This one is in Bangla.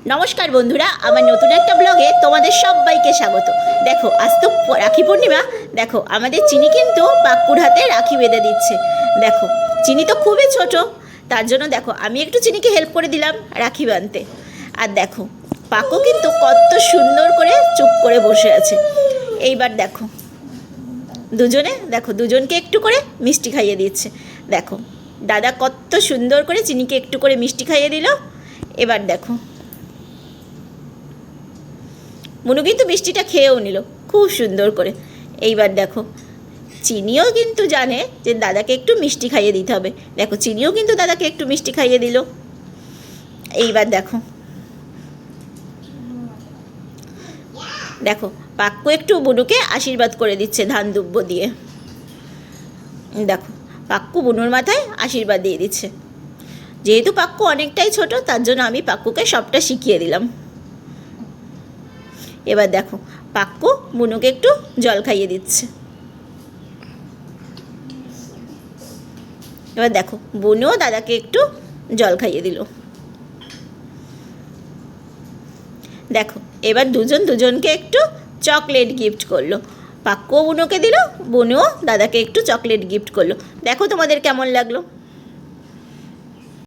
নমস্কার বন্ধুরা, আমার নতুন একটা ব্লগে তোমাদের সবাইকে স্বাগত। দেখো, আজ তো রাখি পূর্ণিমা। দেখো, আমাদের চিনি কিন্তু পাক্কুর হাতে রাখি বেঁধে দিচ্ছে। দেখো, চিনি তো খুবই ছোট, তার জন্য দেখো আমি একটু চিনিকে হেল্প করে দিলাম রাখি বাঁধতে। আর দেখো, পাক্কু কিন্তু কত সুন্দর করে চুপ করে বসে আছে। এইবার দেখো দুজনকে একটু করে মিষ্টি খাইয়ে দিচ্ছে। দেখো, দাদা কত সুন্দর করে চিনিকে একটু করে মিষ্টি খাইয়ে দিল। এবার দেখো, মনু কিন্তু মিষ্টিটা খেয়েও নিল খুব সুন্দর করে। এইবার দেখো, চিনিও কিন্তু জানে যে দাদাকে একটু মিষ্টি খাইয়ে দিতে হবে। দেখো, চিনিও কিন্তু দাদাকে একটু মিষ্টি খাইয়ে দিল। এইবার দেখো দেখো পাক্কু একটু বুনুকে আশীর্বাদ করে দিচ্ছে ধান দুব্য দিয়ে। দেখো, পাক্কু বুনুর মাথায় আশীর্বাদ দিয়ে দিচ্ছে। যেহেতু পাক্কু অনেকটাই ছোট, তার জন্য আমি পাক্কুকে সবটা শিখিয়ে দিলাম। এবার দেখো, পাক্কু বুনুকে একটু জল খাইয়ে দিচ্ছে। এবার দেখো, বুনুও দাদাকে একটু জল খাইয়ে দিল। দেখো, এবার দুজনকে একটু চকলেট গিফট করলো। পাক্কুও বুনুকে দিল, বুনুও দাদাকে একটু চকলেট গিফট করলো। দেখো তোমাদের কেমন লাগলো।